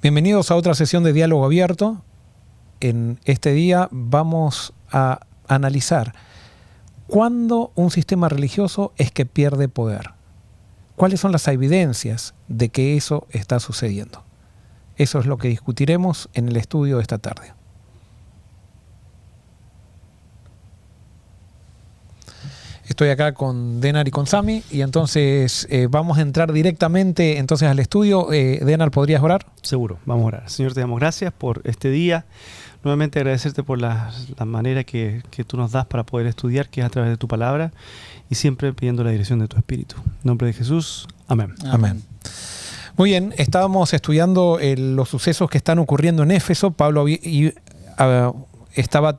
Bienvenidos a otra sesión de Diálogo Abierto. En este día vamos a analizar cuándo un sistema religioso es que pierde poder. ¿Cuáles son las evidencias de que eso está sucediendo? Eso es lo que discutiremos en el estudio de esta tarde. Estoy acá con Denar y con Sami y entonces vamos a entrar directamente entonces al estudio. Denar, ¿podrías orar? Seguro, vamos a orar. Señor, te damos gracias por este día. Nuevamente agradecerte por la manera que tú nos das para poder estudiar, que es a través de tu palabra, y siempre pidiendo la dirección de tu Espíritu. En nombre de Jesús, amén. Amén. Muy bien, estábamos estudiando los sucesos que están ocurriendo en Éfeso. Pablo estaba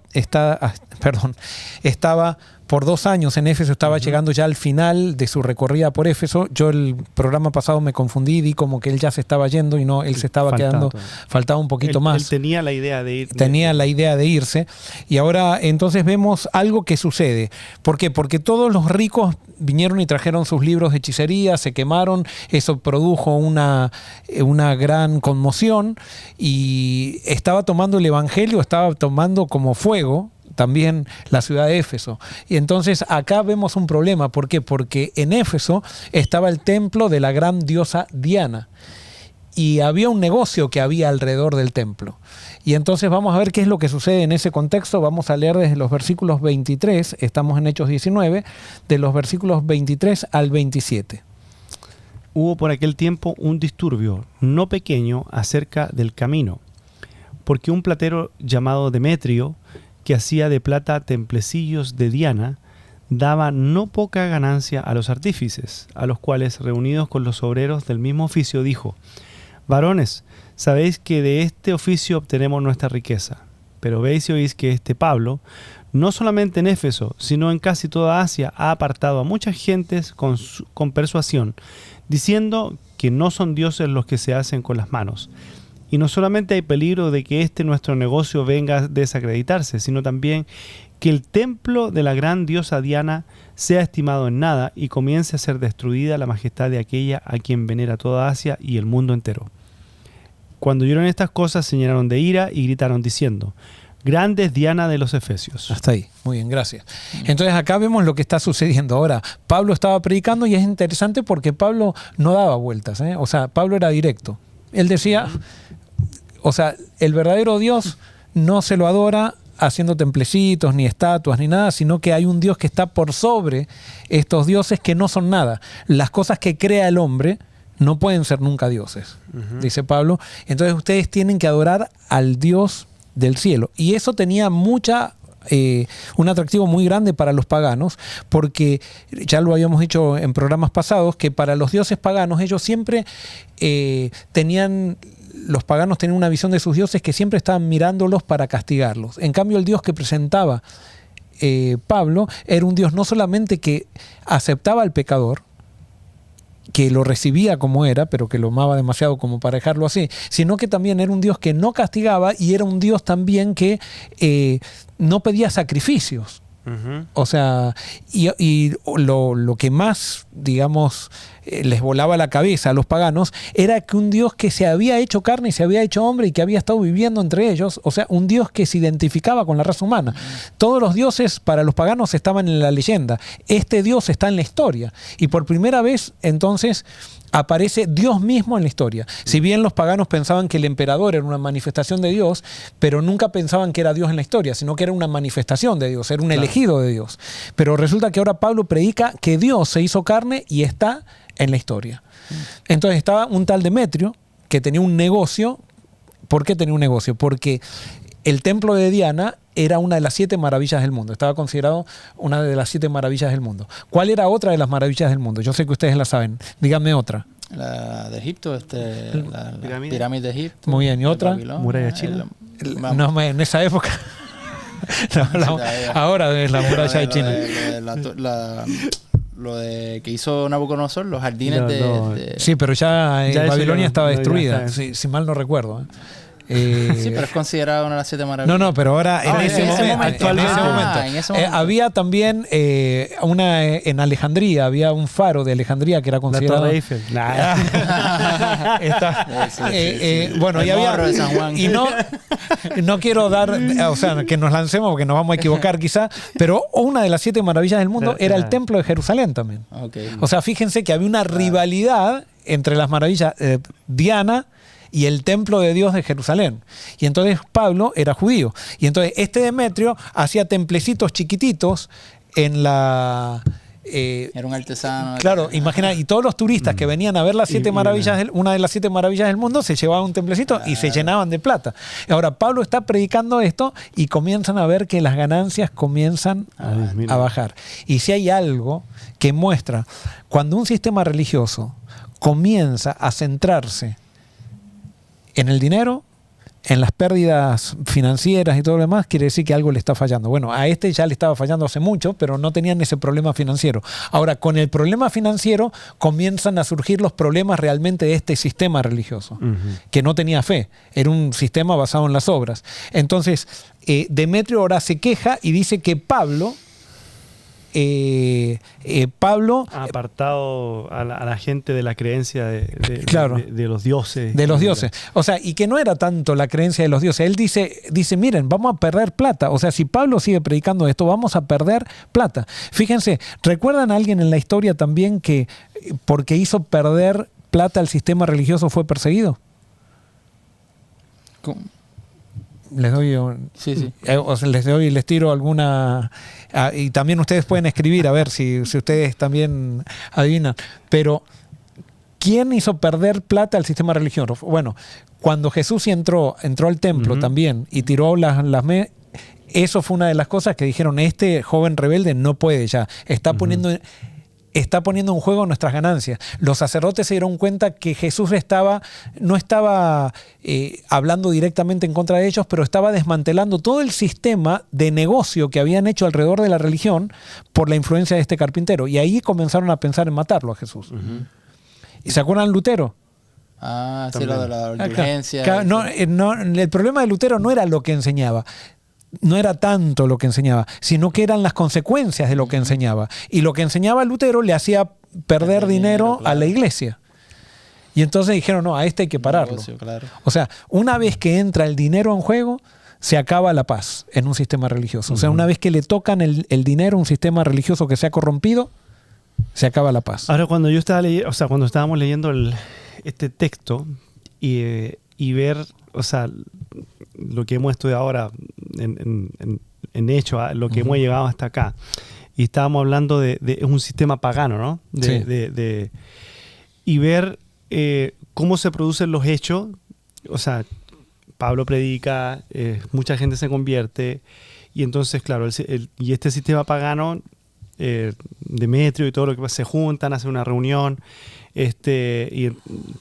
por 2 años en Éfeso, estaba llegando ya al final de su recorrida por Éfeso. Yo el programa pasado me confundí, vi como que él ya se estaba yendo y no, él se estaba quedando, faltaba un poquito más. Él tenía la idea de ir. Tenía la idea de irse. Y ahora entonces vemos algo que sucede. ¿Por qué? Porque todos los ricos vinieron y trajeron sus libros de hechicería, se quemaron, eso produjo una gran conmoción y estaba tomando el evangelio, estaba tomando como fuego también la ciudad de Éfeso. Y entonces acá vemos un problema. ¿Por qué? Porque en Éfeso estaba el templo de la gran diosa Diana y había un negocio que había alrededor del templo. Y entonces vamos a ver qué es lo que sucede en ese contexto. Vamos a leer desde los versículos 23, estamos en Hechos 19, de los versículos 23 al 27. Hubo por aquel tiempo un disturbio no pequeño acerca del camino, porque un platero llamado Demetrio, que hacía de plata templecillos de Diana, daba no poca ganancia a los artífices, a los cuales, reunidos con los obreros del mismo oficio, dijo: varones, sabéis que de este oficio obtenemos nuestra riqueza, pero veis y oís que este Pablo, no solamente en Éfeso, sino en casi toda Asia, ha apartado a muchas gentes con persuasión, diciendo que no son dioses los que se hacen con las manos. Y no solamente hay peligro de que nuestro negocio venga a desacreditarse, sino también que el templo de la gran diosa Diana sea estimado en nada y comience a ser destruida la majestad de aquella a quien venera toda Asia y el mundo entero. Cuando oyeron estas cosas, se llenaron de ira y gritaron diciendo: grande es Diana de los Efesios. Hasta ahí. Muy bien, gracias. Entonces acá vemos lo que está sucediendo. Ahora, Pablo estaba predicando y es interesante porque Pablo no daba vueltas, ¿eh? O sea, Pablo era directo. Él decía, o sea, el verdadero Dios no se lo adora haciendo templecitos, ni estatuas, ni nada, sino que hay un Dios que está por sobre estos dioses que no son nada. Las cosas que crea el hombre no pueden ser nunca dioses, dice Pablo. Entonces ustedes tienen que adorar al Dios del cielo. Y eso tenía un atractivo muy grande para los paganos, porque ya lo habíamos dicho en programas pasados, que para los dioses paganos ellos siempre los paganos tenían una visión de sus dioses que siempre estaban mirándolos para castigarlos. En cambio, el Dios que presentaba Pablo era un Dios no solamente que aceptaba al pecador, que lo recibía como era, pero que lo amaba demasiado como para dejarlo así, sino que también era un Dios que no castigaba y era un Dios también que no pedía sacrificios. O sea, y lo que más, digamos, les volaba la cabeza a los paganos era que un Dios que se había hecho carne y se había hecho hombre y que había estado viviendo entre ellos, o sea, un Dios que se identificaba con la raza humana. Todos los dioses para los paganos estaban en la leyenda. Este Dios está en la historia. Y por primera vez, entonces, aparece Dios mismo en la historia. Si bien los paganos pensaban que el emperador era una manifestación de Dios, pero nunca pensaban que era Dios en la historia, sino que era una manifestación de Dios, era un elegido de Dios. Pero resulta que ahora Pablo predica que Dios se hizo carne y está en la historia. Entonces estaba un tal Demetrio que tenía un negocio. ¿Por qué tenía un negocio? Porque el templo de Diana era una de las 7 maravillas del mundo. Estaba considerado una de las 7 maravillas del mundo. ¿Cuál era otra de las maravillas del mundo? Yo sé que ustedes la saben. Díganme otra. La de Egipto, la pirámide de Egipto. Muy bien, ¿y otra? Muralla china. No, en esa época. Ahora es la muralla de China. Lo de que hizo Nabucodonosor, los jardines de... Sí, pero ya Babilonia estaba destruida, ya si mal no recuerdo. Sí, pero es considerada una de las 7 maravillas. No, pero ahora en ese momento. Actualmente. Había también una en Alejandría, había un faro de Alejandría que era considerado. La Torre Eiffel. Bueno, y había. De San Juan. Y no quiero dar, o sea, que nos lancemos porque nos vamos a equivocar quizá, pero una de las 7 maravillas del mundo era el templo de Jerusalén también. Okay. O sea, fíjense que había una rivalidad entre las maravillas Diana y el templo de Dios de Jerusalén. Y entonces Pablo era judío. Y entonces este Demetrio hacía templecitos chiquititos en la... era un artesano. Claro, imagina, y todos los turistas que venían a ver las 7 maravillas, una de las 7 maravillas del mundo, se llevaban un templecito y se llenaban de plata. Ahora, Pablo está predicando esto y comienzan a ver que las ganancias comienzan a bajar. Y si hay algo que muestra, cuando un sistema religioso comienza a centrarse en el dinero, en las pérdidas financieras y todo lo demás, quiere decir que algo le está fallando. Bueno, a este ya le estaba fallando hace mucho, pero no tenían ese problema financiero. Ahora, con el problema financiero comienzan a surgir los problemas realmente de este sistema religioso, que no tenía fe. Era un sistema basado en las obras. Entonces, Demetrio ahora se queja y dice que Pablo ha apartado a la gente de la creencia de los dioses. De los dioses. O sea, y que no era tanto la creencia de los dioses. Él dice, miren, vamos a perder plata. O sea, si Pablo sigue predicando esto, vamos a perder plata. Fíjense, ¿recuerdan a alguien en la historia también que porque hizo perder plata al sistema religioso fue perseguido? ¿Cómo? Les doy les tiro alguna y también ustedes pueden escribir a ver si ustedes también adivinan, pero ¿quién hizo perder plata al sistema religioso? Bueno, cuando Jesús entró al templo también y tiró las eso fue una de las cosas que dijeron, este joven rebelde no puede ya, está poniendo en juego nuestras ganancias. Los sacerdotes se dieron cuenta que Jesús no estaba hablando directamente en contra de ellos, pero estaba desmantelando todo el sistema de negocio que habían hecho alrededor de la religión por la influencia de este carpintero. Y ahí comenzaron a pensar en matarlo a Jesús. ¿Y se acuerdan Lutero? Sí, lo de la urgencia. El problema de Lutero no era lo que enseñaba. No era tanto lo que enseñaba, sino que eran las consecuencias de lo que enseñaba. Y lo que enseñaba Lutero le hacía perder dinero a la iglesia. Y entonces dijeron, no, a este hay que pararlo. Negocio, claro. O sea, una vez que entra el dinero en juego, se acaba la paz en un sistema religioso. O sea, una vez que le tocan el dinero a un sistema religioso que se ha corrompido, se acaba la paz. Ahora, cuando yo estaba leyendo, cuando estábamos leyendo este texto y ver, lo que hemos estudiado ahora en hecho, lo que hemos llegado hasta acá, y estábamos hablando de un sistema pagano, ¿no? Y ver cómo se producen los hechos. O sea, Pablo predica, mucha gente se convierte, y entonces, claro, y este sistema pagano, Demetrio y todo lo que pasa, se juntan, hacen una reunión,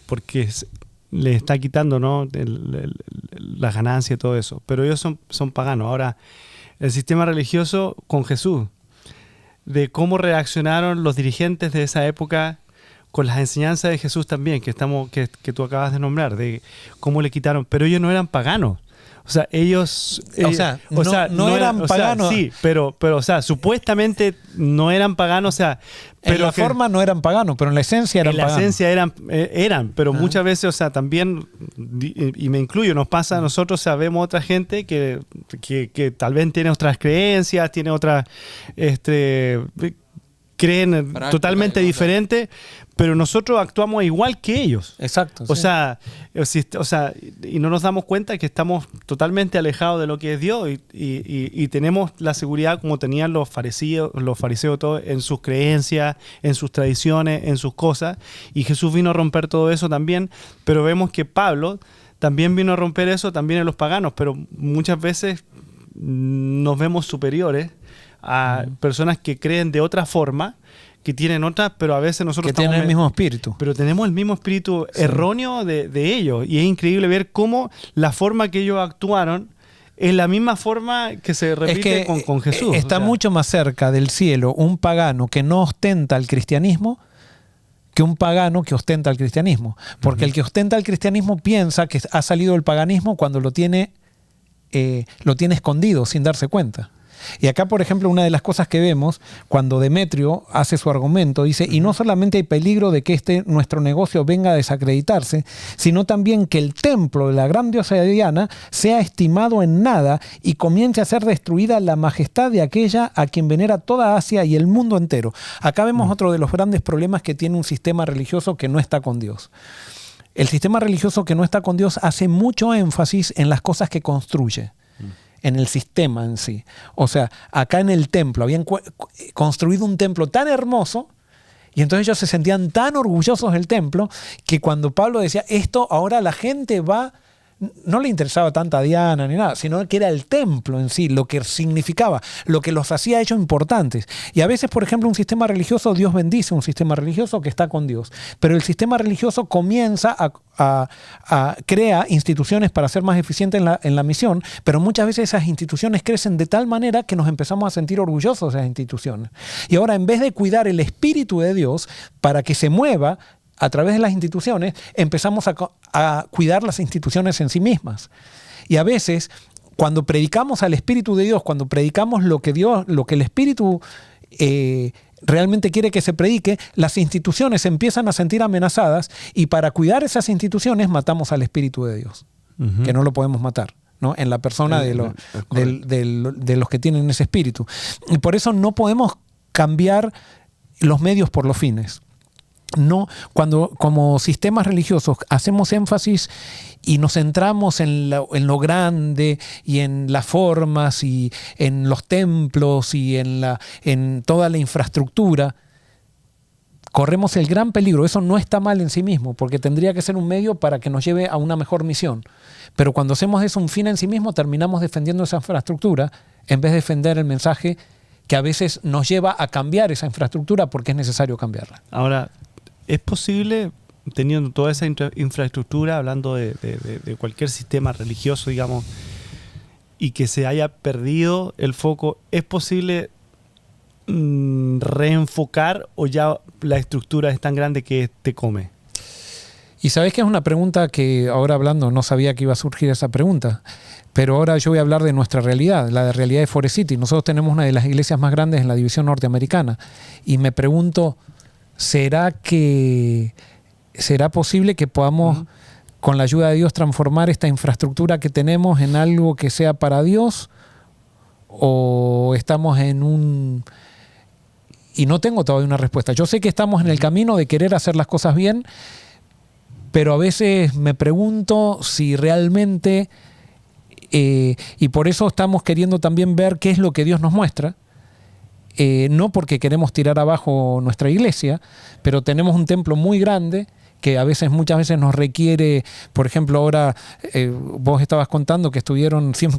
porque le está quitando, ¿no?, la ganancia y todo eso. Pero ellos son paganos. Ahora, el sistema religioso con Jesús, de cómo reaccionaron los dirigentes de esa época con las enseñanzas de Jesús también, que tú acabas de nombrar, de cómo le quitaron. Pero ellos no eran paganos. O sea, ellos... no eran paganos. Sí, pero supuestamente no eran paganos, pero en la forma no eran paganos, pero en la esencia eran paganos. En la esencia eran, pero muchas veces, también, y me incluyo, nos pasa a nosotros, vemos otra gente que tal vez tiene otras creencias, tiene otras... creen totalmente diferente, pero nosotros actuamos igual que ellos. Exacto. Y no nos damos cuenta que estamos totalmente alejados de lo que es Dios y tenemos la seguridad como tenían los fariseos todos, en sus creencias, en sus tradiciones, en sus cosas, y Jesús vino a romper todo eso también, pero vemos que Pablo también vino a romper eso también en los paganos, pero muchas veces nos vemos superiores a personas que creen de otra forma, que tienen otras, pero a veces nosotros tienen el mismo espíritu. Pero tenemos el mismo espíritu erróneo de ellos. Y es increíble ver cómo la forma que ellos actuaron es la misma forma que se repite con Jesús. Está mucho más cerca del cielo un pagano que no ostenta el cristianismo que un pagano que ostenta el cristianismo. Porque el que ostenta el cristianismo piensa que ha salido del paganismo cuando lo tiene escondido sin darse cuenta. Y acá, por ejemplo, una de las cosas que vemos cuando Demetrio hace su argumento, dice, y no solamente hay peligro de que nuestro negocio venga a desacreditarse, sino también que el templo de la gran diosa Diana sea estimado en nada y comience a ser destruida la majestad de aquella a quien venera toda Asia y el mundo entero. Acá vemos otro de los grandes problemas que tiene un sistema religioso que no está con Dios. El sistema religioso que no está con Dios hace mucho énfasis en las cosas que construye, en el sistema en sí. O sea, acá en el templo habían construido un templo tan hermoso y entonces ellos se sentían tan orgullosos del templo que cuando Pablo decía esto, ahora la gente va, no le interesaba tanta Diana ni nada, sino que era el templo en sí, lo que significaba, lo que los hacía ellos importantes. Y a veces, por ejemplo, un sistema religioso, Dios bendice un sistema religioso que está con Dios, pero el sistema religioso comienza a crear instituciones para ser más eficiente en la misión, pero muchas veces esas instituciones crecen de tal manera que nos empezamos a sentir orgullosos de esas instituciones. Y ahora, en vez de cuidar el Espíritu de Dios para que se mueva a través de las instituciones, empezamos a cuidar las instituciones en sí mismas. Y a veces, cuando predicamos al Espíritu de Dios, cuando predicamos lo que el Espíritu realmente quiere que se predique, las instituciones se empiezan a sentir amenazadas y para cuidar esas instituciones matamos al Espíritu de Dios, que no lo podemos matar, ¿no? En la persona de los que tienen ese espíritu. Y por eso no podemos cambiar los medios por los fines. No, cuando como sistemas religiosos hacemos énfasis y nos centramos en lo grande y en las formas y en los templos y en toda la infraestructura, corremos el gran peligro. Eso no está mal en sí mismo, porque tendría que ser un medio para que nos lleve a una mejor misión. Pero cuando hacemos eso un fin en sí mismo, terminamos defendiendo esa infraestructura en vez de defender el mensaje que a veces nos lleva a cambiar esa infraestructura porque es necesario cambiarla. Ahora, ¿es posible, teniendo toda esa infraestructura, hablando de cualquier sistema religioso, digamos, y que se haya perdido el foco, es posible reenfocar o ya la estructura es tan grande que te come? Y sabes que es una pregunta que ahora hablando no sabía que iba a surgir esa pregunta, pero ahora yo voy a hablar de nuestra realidad, la realidad de Forest City. Nosotros tenemos una de las iglesias más grandes en la división norteamericana y me pregunto, ¿será posible que podamos, con la ayuda de Dios, transformar esta infraestructura que tenemos en algo que sea para Dios? ¿O estamos y no tengo todavía una respuesta? Yo sé que estamos en el camino de querer hacer las cosas bien, pero a veces me pregunto si realmente, y por eso estamos queriendo también ver qué es lo que Dios nos muestra. No porque queremos tirar abajo nuestra iglesia, pero tenemos un templo muy grande que muchas veces nos requiere, por ejemplo, ahora vos estabas contando que estuvieron siempre,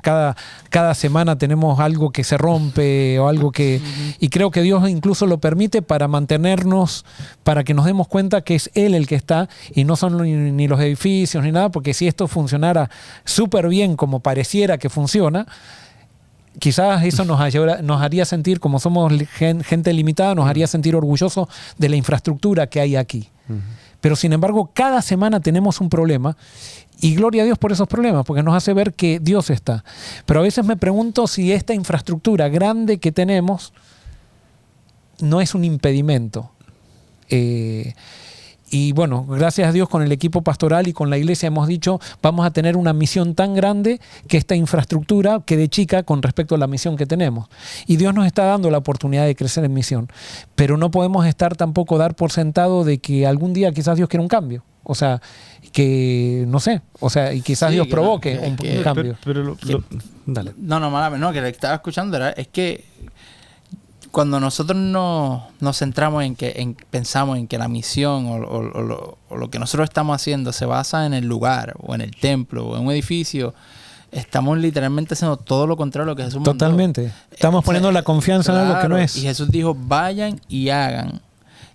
cada semana tenemos algo que se rompe o algo que... Y creo que Dios incluso lo permite para mantenernos, para que nos demos cuenta que es Él el que está y no son ni los edificios ni nada, porque si esto funcionara súper bien como pareciera que funciona, quizás eso nos haría sentir, como somos gente limitada, nos haría sentir orgullosos de la infraestructura que hay aquí. Pero sin embargo, cada semana tenemos un problema y gloria a Dios por esos problemas, porque nos hace ver que Dios está. Pero a veces me pregunto si esta infraestructura grande que tenemos no es un impedimento. Y bueno, gracias a Dios con el equipo pastoral y con la iglesia hemos dicho, vamos a tener una misión tan grande que esta infraestructura quede chica con respecto a la misión que tenemos. Y Dios nos está dando la oportunidad de crecer en misión. Pero no podemos dar por sentado de que algún día quizás Dios quiera un cambio. O sea, que no sé, y quizás Dios provoque un cambio. Dale. No, que lo que estaba escuchando es que cuando nosotros nos centramos pensamos en que la misión o lo que nosotros estamos haciendo se basa en el lugar o en el templo o en un edificio, estamos literalmente haciendo todo lo contrario a lo que Jesús mandó. Totalmente. Estamos poniendo la confianza en algo que no es. Y Jesús dijo, vayan y hagan.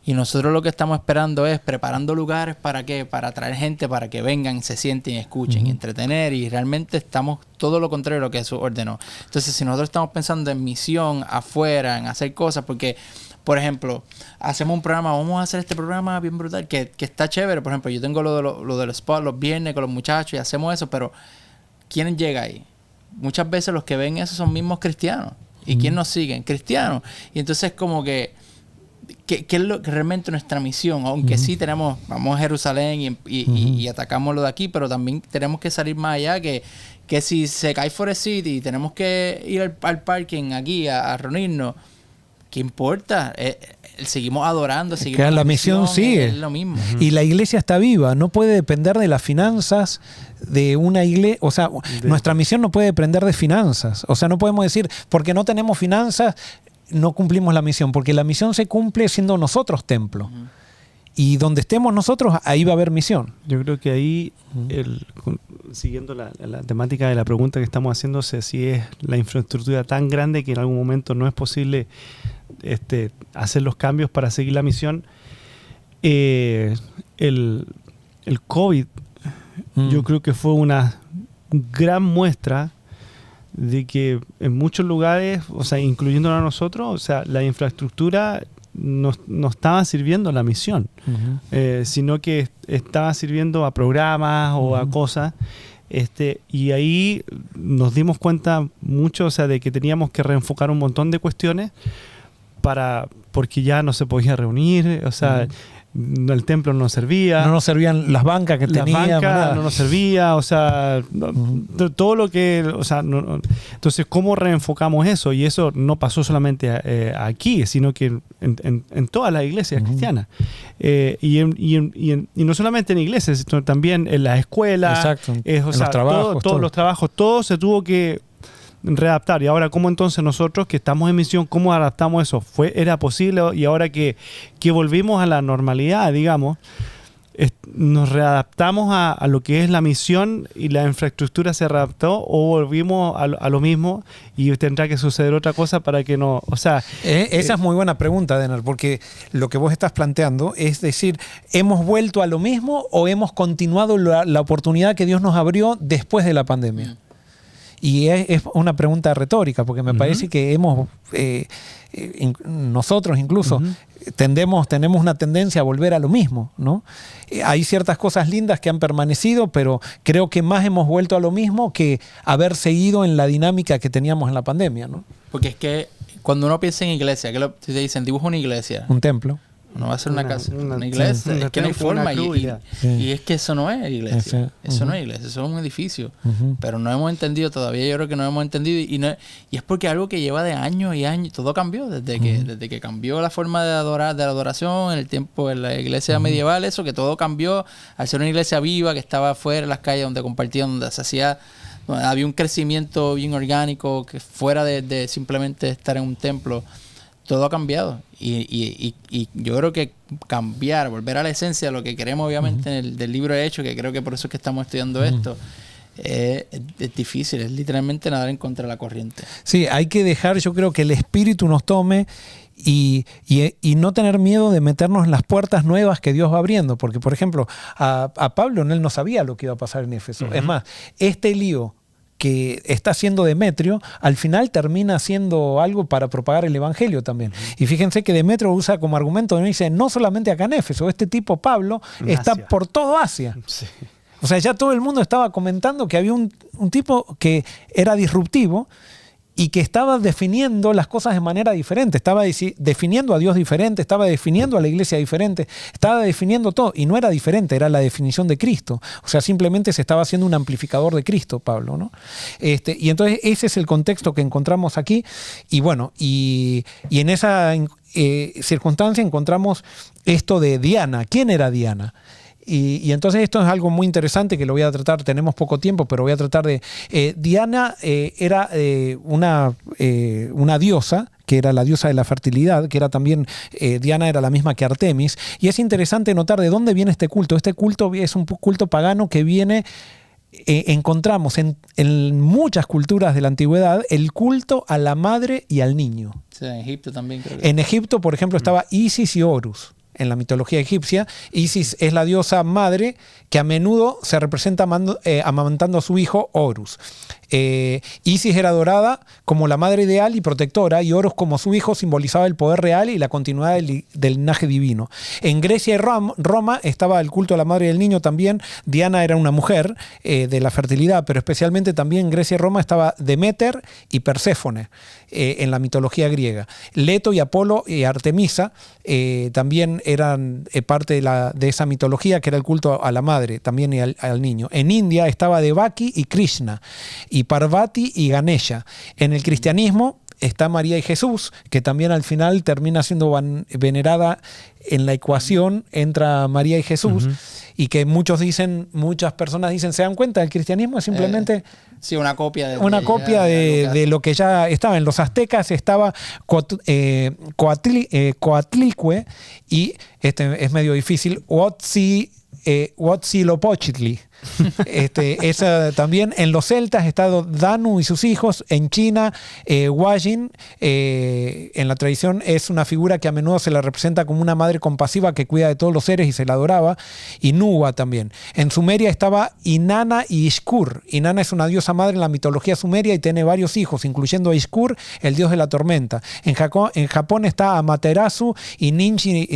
Y nosotros lo que estamos esperando es preparando lugares ¿para qué? Para atraer gente, para que vengan, se sienten y escuchen, y entretener. Y realmente estamos todo lo contrario de lo que Jesús ordenó. Entonces, si nosotros estamos pensando en misión afuera, en hacer cosas, porque por ejemplo, hacemos un programa, vamos a hacer este programa bien brutal, que está chévere. Por ejemplo, yo tengo lo del spot los viernes con los muchachos y hacemos eso, pero ¿quién llega ahí? Muchas veces los que ven eso son mismos cristianos. ¿Y quién nos siguen? Cristianos. Y entonces como que ¿qué es lo que realmente nuestra misión? Aunque sí vamos a Jerusalén y atacamos lo de aquí, pero también tenemos que salir más allá, que si se cae Forest City y tenemos que ir al parking aquí a reunirnos, ¿qué importa? Seguimos adorando, seguimos la misión sigue. Es lo mismo. Y la iglesia está viva, no puede depender de las finanzas de una iglesia. O sea, nuestra misión no puede depender de finanzas. O sea, no podemos decir, porque no tenemos finanzas, no cumplimos la misión, porque la misión se cumple siendo nosotros templo. Y donde estemos nosotros, ahí va a haber misión. Yo creo que ahí, siguiendo la temática de la pregunta que estamos haciéndose, si es la infraestructura tan grande que en algún momento no es posible hacer los cambios para seguir la misión. El COVID, yo creo que fue una gran muestra de que en muchos lugares, o sea, incluyéndonos a nosotros, o sea, la infraestructura no estaba sirviendo a la misión, sino que estaba sirviendo a programas o a cosas. Y ahí nos dimos cuenta mucho, o sea, de que teníamos que reenfocar un montón de cuestiones porque ya no se podía reunir, o sea, el templo no servía. No nos servían las bancas que teníamos. Las bancas no nos servía, o sea, todo lo que... O sea, entonces, ¿cómo reenfocamos eso? Y eso no pasó solamente aquí, sino que en todas las iglesias cristianas. Y no solamente en iglesias, sino también en las escuelas. Exacto. En los trabajos. Todos los trabajos, todo se tuvo que readaptar. Y ahora, ¿cómo entonces nosotros que estamos en misión, cómo adaptamos eso? ¿Era posible? Y ahora que volvimos a la normalidad, digamos, nos readaptamos a lo que es la misión y la infraestructura se readaptó, o volvimos a lo mismo y tendrá que suceder otra cosa para que no... O sea, esa es muy buena pregunta, Denar, porque lo que vos estás planteando es decir, ¿hemos vuelto a lo mismo o hemos continuado la oportunidad que Dios nos abrió después de la pandemia? Y es una pregunta retórica, porque me parece que nosotros incluso tenemos una tendencia a volver a lo mismo, ¿no? Hay ciertas cosas lindas que han permanecido, pero creo que más hemos vuelto a lo mismo que haber seguido en la dinámica que teníamos en la pandemia, ¿no? Porque es que cuando uno piensa en iglesia, si te dicen dibuja una iglesia, un templo. No va a ser una casa, una iglesia. Es que no hay forma. Y es que eso no es iglesia. Eso no es iglesia. Eso es un edificio. Pero no hemos entendido todavía. Yo creo que no hemos entendido. Y es porque algo que lleva de años y años. Todo cambió. Desde que cambió la forma de adorar, de la adoración en el tiempo de la iglesia medieval. Eso que todo cambió al ser una iglesia viva que estaba afuera en las calles donde compartían, donde se hacía... Donde había un crecimiento bien orgánico que fuera de simplemente estar en un templo. Todo ha cambiado y yo creo que cambiar, volver a la esencia de lo que queremos obviamente del libro de Hechos, que creo que por eso es que estamos estudiando esto, es difícil, es literalmente nadar en contra de la corriente. Sí, hay que dejar, yo creo que el espíritu nos tome y no tener miedo de meternos en las puertas nuevas que Dios va abriendo, porque por ejemplo a Pablo él no sabía lo que iba a pasar en Éfeso. Es más, este lío que está haciendo Demetrio, al final termina haciendo algo para propagar el evangelio también. Y fíjense que Demetrio usa como argumento, dice, no solamente acá en Éfeso, este tipo Pablo está por todo Asia. Sí. O sea, ya todo el mundo estaba comentando que había un tipo que era disruptivo y que estaba definiendo las cosas de manera diferente, estaba definiendo a Dios diferente, estaba definiendo a la iglesia diferente, estaba definiendo todo, y no era diferente, era la definición de Cristo. O sea, simplemente se estaba haciendo un amplificador de Cristo, Pablo, ¿no? Y entonces ese es el contexto que encontramos aquí, y bueno, y en esa circunstancia encontramos esto de Diana. ¿Quién era Diana? Y entonces esto es algo muy interesante que lo voy a tratar, tenemos poco tiempo, pero voy a tratar de... Diana era una diosa, que era la diosa de la fertilidad, que era también, Diana era la misma que Artemis, y es interesante notar de dónde viene este culto. Este culto es un culto pagano que viene... encontramos en muchas culturas de la antigüedad el culto a la madre y al niño. Sí, en Egipto también creo que... En Egipto, por ejemplo, estaba Isis y Horus. En la mitología egipcia, Isis es la diosa madre que a menudo se representa amamantando a su hijo Horus. Isis era adorada como la madre ideal y protectora, y Horus como su hijo simbolizaba el poder real y la continuidad del linaje divino. En Grecia y Roma estaba el culto a la madre del niño también. Diana era una mujer de la fertilidad, pero especialmente también en Grecia y Roma estaba Deméter y Perséfone en la mitología griega. Leto y Apolo y Artemisa también eran parte de esa mitología, que era el culto a la madre también y al niño. En India estaba Devaki y Krishna, y Parvati y Ganesha. En el cristianismo está María y Jesús, que también al final termina siendo venerada. En la ecuación entra María y Jesús, y que muchas personas dicen, ¿se dan cuenta? El cristianismo es simplemente sí, una copia de lo que ya estaba. En los aztecas estaba Coatlicue, y este es medio difícil, Huitzilopochtli. Esa también. En los celtas está Danu y sus hijos. En China, Huayin, en la tradición, es una figura que a menudo se la representa como una madre compasiva que cuida de todos los seres y se la adoraba. Y Nuwa también. En Sumeria estaba Inanna y Ishkur. Inanna es una diosa madre en la mitología sumeria y tiene varios hijos, incluyendo a Ishkur, el dios de la tormenta. En Japón está Amaterasu y Ninji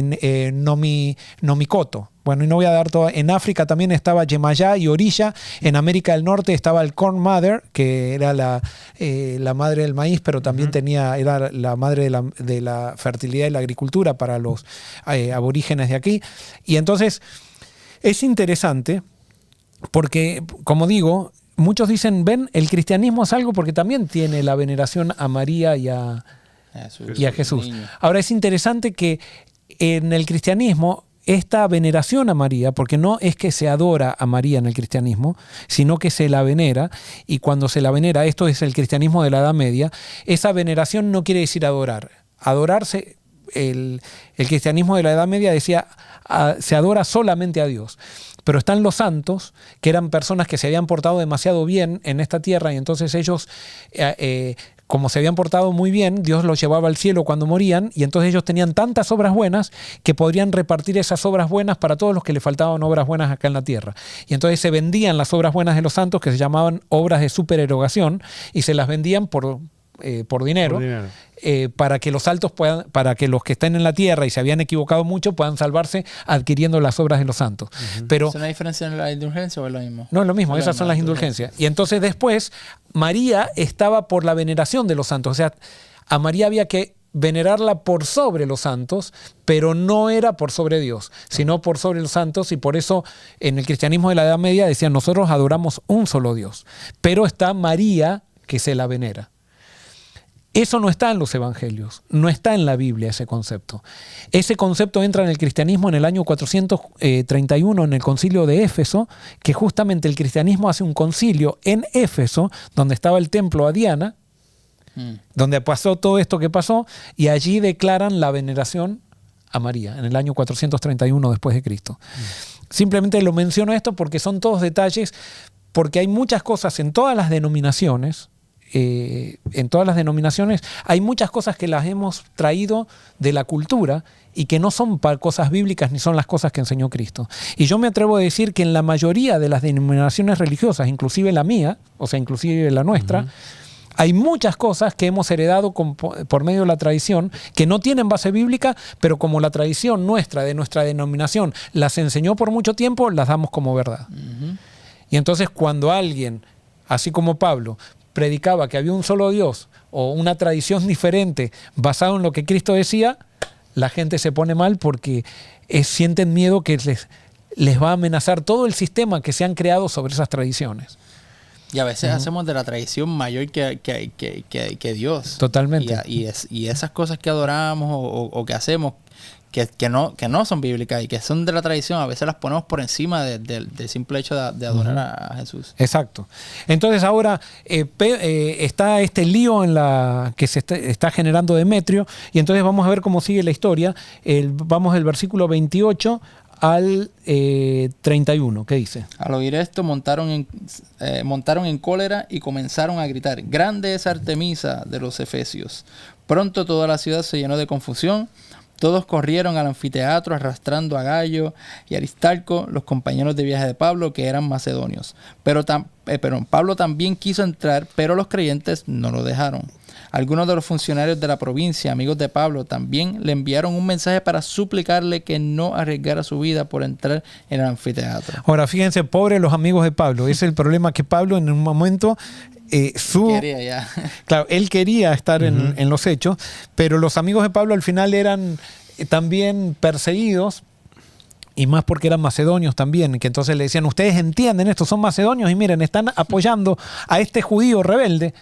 Nomikoto. Bueno, y no voy a dar todo. En África también estaba Yemayá y Orilla. En América del Norte estaba el Corn Mother, que era la madre del maíz, pero también era la madre de la fertilidad y la agricultura para los aborígenes de aquí. Y entonces es interesante porque, como digo, muchos dicen, ven, el cristianismo es algo porque también tiene la veneración a María y a Jesús. Ahora, es interesante que en el cristianismo esta veneración a María, porque no es que se adora a María en el cristianismo, sino que se la venera, y cuando se la venera, esto es el cristianismo de la Edad Media, esa veneración no quiere decir adorar. Adorarse, el cristianismo de la Edad Media decía, se adora solamente a Dios. Pero están los santos, que eran personas que se habían portado demasiado bien en esta tierra, y entonces ellos, como se habían portado muy bien, Dios los llevaba al cielo cuando morían, y entonces ellos tenían tantas obras buenas que podrían repartir esas obras buenas para todos los que le faltaban obras buenas acá en la tierra. Y entonces se vendían las obras buenas de los santos, que se llamaban obras de supererogación, y se las vendían por dinero. Para que para que los que estén en la tierra y se habían equivocado mucho puedan salvarse adquiriendo las obras de los santos. Pero, ¿es una diferencia en la indulgencia o es lo mismo? No es lo mismo, esas son las indulgencias. Y entonces después María estaba por la veneración de los santos. O sea, a María había que venerarla por sobre los santos, pero no era por sobre Dios, sino por sobre los santos, y por eso en el cristianismo de la Edad Media decían, nosotros adoramos un solo Dios, pero está María que se la venera. Eso no está en los evangelios, no está en la Biblia ese concepto. Ese concepto entra en el cristianismo en el año 431 en el concilio de Éfeso, que justamente el cristianismo hace un concilio en Éfeso, donde estaba el templo a Diana, donde pasó todo esto que pasó, y allí declaran la veneración a María, en el año 431 después de Cristo. Simplemente lo menciono esto porque son todos detalles, porque hay muchas cosas en todas las denominaciones. Hay muchas cosas que las hemos traído de la cultura y que no son cosas bíblicas ni son las cosas que enseñó Cristo. Y yo me atrevo a decir que en la mayoría de las denominaciones religiosas, inclusive la mía, o sea, inclusive la nuestra, hay muchas cosas que hemos heredado por medio de la tradición que no tienen base bíblica, pero como la tradición nuestra, de nuestra denominación, las enseñó por mucho tiempo, las damos como verdad. Y entonces cuando alguien, así como Pablo, predicaba que había un solo Dios o una tradición diferente basada en lo que Cristo decía, la gente se pone mal porque sienten miedo que les va a amenazar todo el sistema que se han creado sobre esas tradiciones. Y a veces hacemos de la tradición mayor que Dios. Totalmente. Y esas cosas que adoramos o que hacemos que no son bíblicas y que son de la tradición, a veces las ponemos por encima del simple hecho de adorar a Jesús. Exacto. Entonces ahora está este lío que se está generando Demetrio, y entonces vamos a ver cómo sigue la historia. Vamos del versículo 28 al 31. ¿Qué dice? Al oír esto montaron en cólera y comenzaron a gritar: grande es Artemisa de los Efesios. Pronto toda la ciudad se llenó de confusión, Todos corrieron al anfiteatro arrastrando a Gayo y Aristarco, los compañeros de viaje de Pablo, que eran macedonios. Pero Pablo también quiso entrar, pero los creyentes no lo dejaron. Algunos de los funcionarios de la provincia, amigos de Pablo, también le enviaron un mensaje para suplicarle que no arriesgara su vida por entrar en el anfiteatro. Ahora, fíjense, pobres los amigos de Pablo. Ese es el problema, que Pablo en un momento... Quería ya. Claro, él quería estar en los hechos, pero los amigos de Pablo al final eran también perseguidos, y más porque eran macedonios también, que entonces le decían, ustedes entienden esto, son macedonios y miren, están apoyando a este judío rebelde,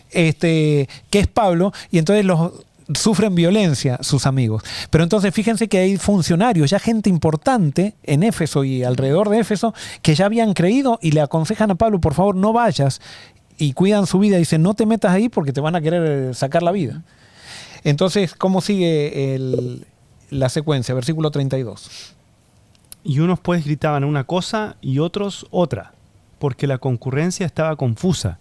que es Pablo, y entonces sufren violencia sus amigos. Pero entonces fíjense que hay funcionarios, ya gente importante en Éfeso y alrededor de Éfeso, que ya habían creído y le aconsejan a Pablo, por favor, no vayas, y cuidan su vida. Dicen, no te metas ahí porque te van a querer sacar la vida. Entonces, ¿cómo sigue la secuencia? Versículo 32. Y unos pues gritaban una cosa y otros otra, porque la concurrencia estaba confusa,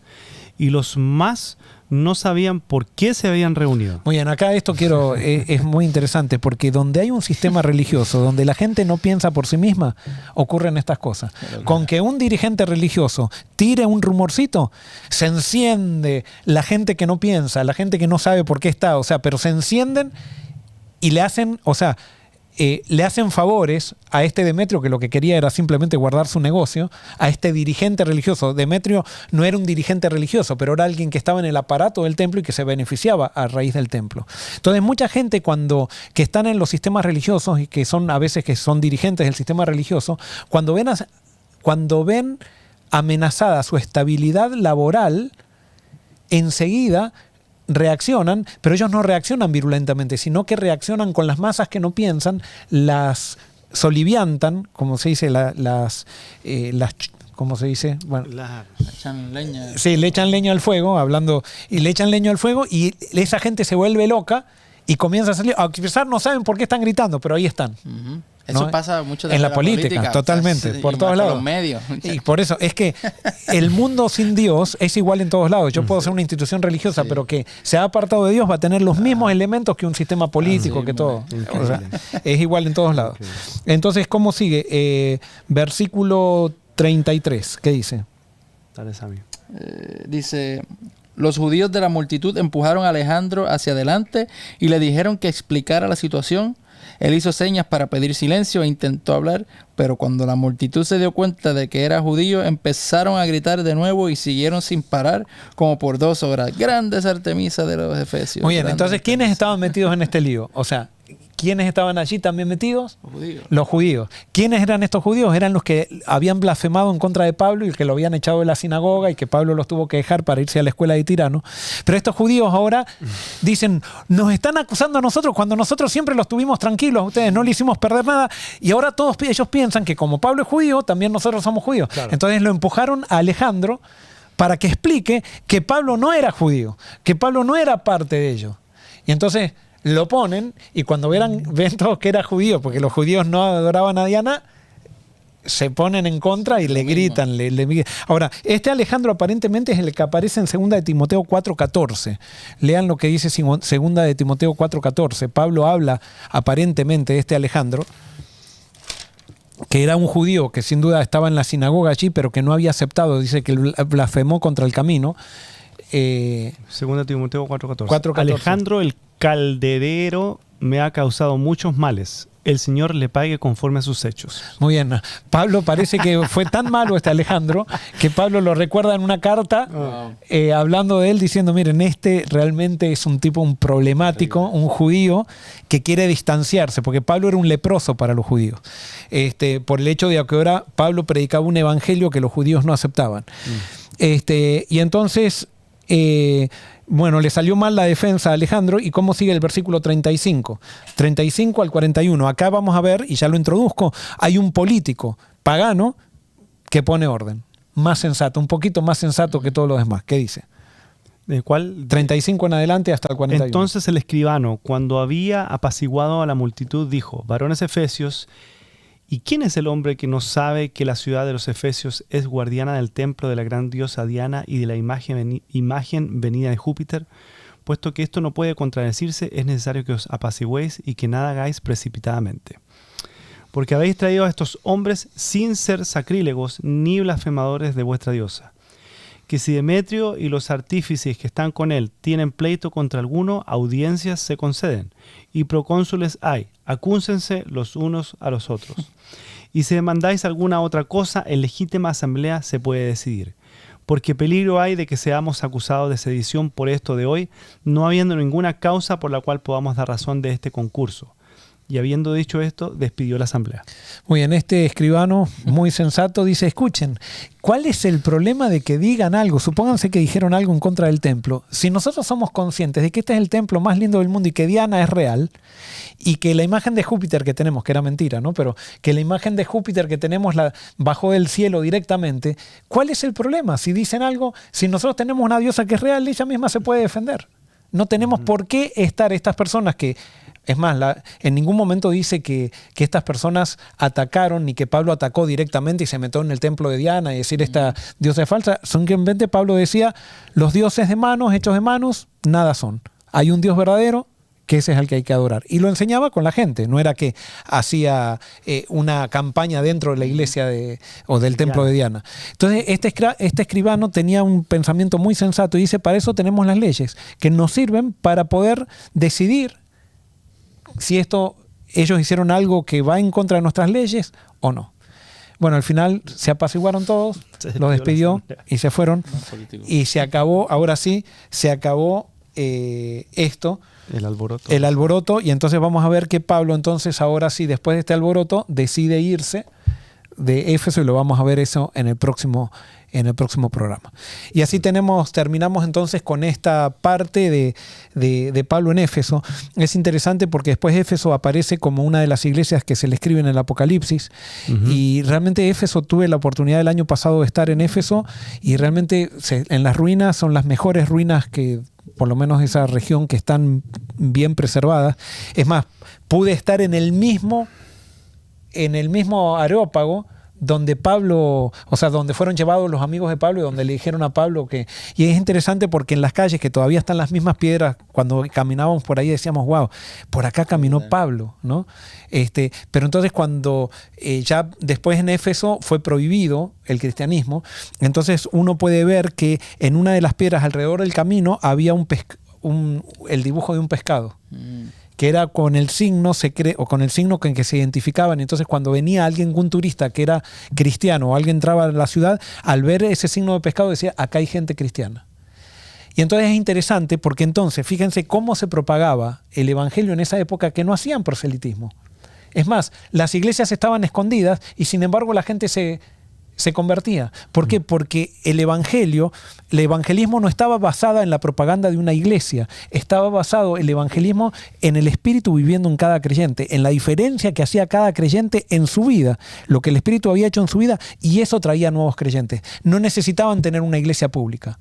y los más no sabían por qué se habían reunido. Muy bien, acá esto es muy interesante, porque donde hay un sistema religioso, donde la gente no piensa por sí misma, ocurren estas cosas. Con que un dirigente religioso tire un rumorcito, se enciende la gente que no piensa, la gente que no sabe por qué está, pero se encienden y le hacen, le hacen favores a este Demetrio, que lo que quería era simplemente guardar su negocio, a este dirigente religioso. Demetrio no era un dirigente religioso, pero era alguien que estaba en el aparato del templo y que se beneficiaba a raíz del templo. Entonces, mucha gente que están en los sistemas religiosos y que son a veces que son dirigentes del sistema religioso, cuando ven amenazada su estabilidad laboral, enseguida reaccionan, pero ellos no reaccionan virulentamente, sino que reaccionan con las masas que no piensan, las soliviantan, como se dice, ¿cómo se dice? Bueno, le echan leña. Sí, le echan leña al fuego, le echan leña al fuego y esa gente se vuelve loca y comienza a salir. A pesar no saben por qué están gritando, pero ahí están. Uh-huh. Eso pasa mucho en la política, totalmente, por todos lados. Los medios. Y por eso es que el mundo sin Dios es igual en todos lados. Yo puedo ser una institución religiosa, pero que se ha apartado de Dios va a tener los mismos elementos que un sistema político, que todo. Es igual en todos lados. Entonces, ¿cómo sigue? Versículo 33, ¿qué dice? Dale, Sammy. Dice... Los judíos de la multitud empujaron a Alejandro hacia adelante y le dijeron que explicara la situación. Él hizo señas para pedir silencio e intentó hablar, pero cuando la multitud se dio cuenta de que era judío, empezaron a gritar de nuevo y siguieron sin parar como por 2 horas. Grandes Artemisa de los Efesios. Muy bien, entonces, ¿quiénes estaban metidos en este lío? ¿Quiénes estaban allí también metidos? Los judíos. ¿Quiénes eran estos judíos? Eran los que habían blasfemado en contra de Pablo y que lo habían echado de la sinagoga y que Pablo los tuvo que dejar para irse a la escuela de Tirano. Pero estos judíos ahora dicen, nos están acusando a nosotros cuando nosotros siempre los tuvimos tranquilos, ustedes no le hicimos perder nada, y ahora todos ellos piensan que como Pablo es judío, también nosotros somos judíos. Claro. Entonces lo empujaron a Alejandro para que explique que Pablo no era judío, que Pablo no era parte de ellos. Y entonces lo ponen, y cuando ven todos que era judío, porque los judíos no adoraban a Diana, se ponen en contra y le gritan. Ahora, este Alejandro aparentemente es el que aparece en 2 de Timoteo 4:14. Lean lo que dice 2 de Timoteo 4:14. Pablo habla aparentemente de este Alejandro, que era un judío que sin duda estaba en la sinagoga allí, pero que no había aceptado, dice que blasfemó contra el camino. 2 Timoteo 4:14. Alejandro el calderero me ha causado muchos males. El Señor le pague conforme a sus hechos. Muy bien. Pablo parece que fue tan malo este Alejandro que Pablo lo recuerda en una carta hablando de él, diciendo, miren, este realmente es un problemático, un judío que quiere distanciarse, porque Pablo era un leproso para los judíos. Por el hecho de que ahora Pablo predicaba un evangelio que los judíos no aceptaban. Y entonces... le salió mal la defensa a Alejandro. ¿Y cómo sigue el versículo 35? 35 al 41. Acá vamos a ver, y ya lo introduzco, hay un político pagano que pone orden. Más sensato, un poquito más sensato que todos los demás. ¿Qué dice? ¿De cuál? 35 en adelante hasta el 41. Entonces el escribano, cuando había apaciguado a la multitud, dijo, varones efesios, ¿y quién es el hombre que no sabe que la ciudad de los Efesios es guardiana del templo de la gran diosa Diana y de la imagen venida de Júpiter? Puesto que esto no puede contradecirse, es necesario que os apaciguéis y que nada hagáis precipitadamente. Porque habéis traído a estos hombres sin ser sacrílegos ni blasfemadores de vuestra diosa. Que si Demetrio y los artífices que están con él tienen pleito contra alguno, audiencias se conceden, y procónsules hay, acúsense los unos a los otros. Y si demandáis alguna otra cosa, en legítima asamblea se puede decidir. Porque peligro hay de que seamos acusados de sedición por esto de hoy, no habiendo ninguna causa por la cual podamos dar razón de este concurso. Y habiendo dicho esto, despidió la asamblea. Muy bien, este escribano muy sensato dice, escuchen, ¿cuál es el problema de que digan algo? Supónganse que dijeron algo en contra del templo. Si nosotros somos conscientes de que este es el templo más lindo del mundo y que Diana es real, y que la imagen de Júpiter que tenemos, que era mentira, ¿no? Pero que la imagen de Júpiter que tenemos bajó del cielo directamente, ¿cuál es el problema? Si dicen algo, si nosotros tenemos una diosa que es real, ella misma se puede defender. No tenemos por qué estar estas personas que... Es más, en ningún momento dice que estas personas atacaron, ni que Pablo atacó directamente y se metió en el templo de Diana y decir esta diosa es falsa. Simplemente Pablo decía, los dioses de manos, hechos de manos, nada son. Hay un Dios verdadero, que ese es el que hay que adorar. Y lo enseñaba con la gente, no era que hacía una campaña dentro de la iglesia o del templo de Diana. Entonces, este escribano tenía un pensamiento muy sensato y dice, para eso tenemos las leyes, que nos sirven para poder decidir si ellos hicieron algo que va en contra de nuestras leyes o no. Bueno, al final se apaciguaron todos, los despidió y se fueron. Y se acabó, ahora sí, se acabó esto. El alboroto. Y entonces vamos a ver que Pablo, entonces, ahora sí, después de este alboroto, decide irse de Éfeso y lo vamos a ver eso en el próximo programa. Y así terminamos entonces con esta parte de Pablo en Éfeso. Es interesante porque después Éfeso aparece como una de las iglesias que se le escribe en el Apocalipsis. Y realmente Éfeso, tuve la oportunidad el año pasado de estar en Éfeso y realmente en las ruinas son las mejores ruinas que, por lo menos esa región, que están bien preservadas. Es más, pude estar en el mismo Areópago donde Pablo, o sea, donde fueron llevados los amigos de Pablo y donde le dijeron a Pablo que... Y es interesante porque en las calles, que todavía están las mismas piedras, cuando caminábamos por ahí decíamos, wow, por acá caminó Pablo, ¿no? Pero entonces cuando ya después en Éfeso fue prohibido el cristianismo, entonces uno puede ver que en una de las piedras alrededor del camino había el dibujo de un pescado. Que era con el signo con el signo con que se identificaban. Entonces, cuando venía un turista que era cristiano o alguien entraba a la ciudad, al ver ese signo de pescado decía, acá hay gente cristiana. Y entonces es interesante porque entonces, fíjense cómo se propagaba el evangelio en esa época, que no hacían proselitismo. Es más, las iglesias estaban escondidas y sin embargo la gente se convertía. ¿Por qué? Porque el evangelismo no estaba basado en la propaganda de una iglesia, estaba basado el evangelismo en el Espíritu viviendo en cada creyente, en la diferencia que hacía cada creyente en su vida, lo que el Espíritu había hecho en su vida, y eso traía nuevos creyentes. No necesitaban tener una iglesia pública,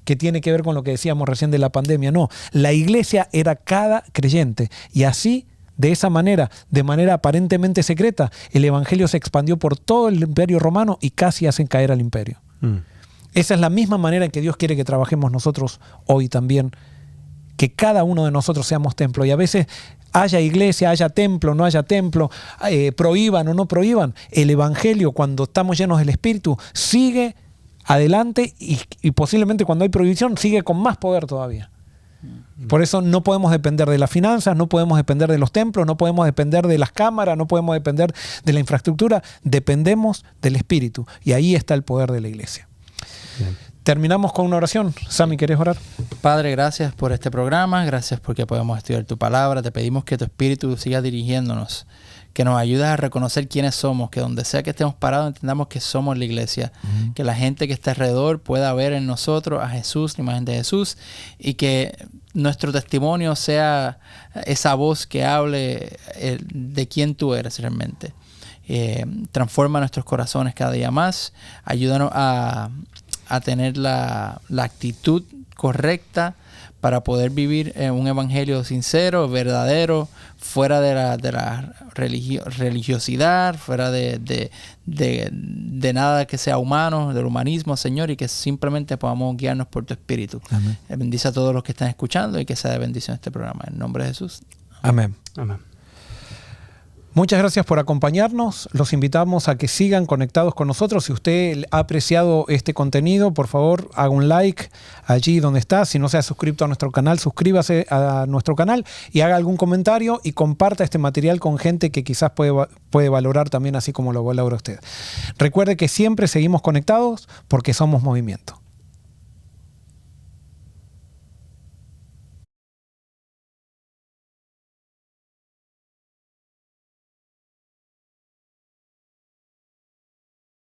que tiene que ver con lo que decíamos recién de la pandemia. No, la iglesia era cada creyente, y así, de esa manera, de manera aparentemente secreta, el evangelio se expandió por todo el imperio romano y casi hacen caer al imperio. Esa es la misma manera en que Dios quiere que trabajemos nosotros hoy también, que cada uno de nosotros seamos templo. Y a veces haya iglesia, haya templo, no haya templo, prohíban o no prohíban, el evangelio, cuando estamos llenos del Espíritu, sigue adelante y posiblemente cuando hay prohibición sigue con más poder todavía. Por eso no podemos depender de las finanzas, no podemos depender de los templos, no podemos depender de las cámaras, no podemos depender de la infraestructura, dependemos del Espíritu y ahí está el poder de la iglesia. Bien. Terminamos con una oración. Sammy, ¿querés orar? Padre, gracias por este programa, gracias porque podemos estudiar tu palabra, te pedimos que tu Espíritu siga dirigiéndonos, que nos ayudes a reconocer quiénes somos, que donde sea que estemos parados entendamos que somos la iglesia, que la gente que está alrededor pueda ver en nosotros a Jesús, la imagen de Jesús, y que nuestro testimonio sea esa voz que hable de quién tú eres realmente. Transforma nuestros corazones cada día más, ayúdanos a tener la actitud correcta para poder vivir un evangelio sincero, verdadero, fuera de la religiosidad, fuera de nada que sea humano, del humanismo, Señor, y que simplemente podamos guiarnos por tu Espíritu. Amén. Bendice a todos los que están escuchando y que sea de bendición este programa. En nombre de Jesús. Amén. Amén. Muchas gracias por acompañarnos. Los invitamos a que sigan conectados con nosotros. Si usted ha apreciado este contenido, por favor, haga un like allí donde está. Si no se ha suscrito a nuestro canal, suscríbase a nuestro canal y haga algún comentario y comparta este material con gente que quizás puede valorar también así como lo valora usted. Recuerde que siempre seguimos conectados porque somos movimiento.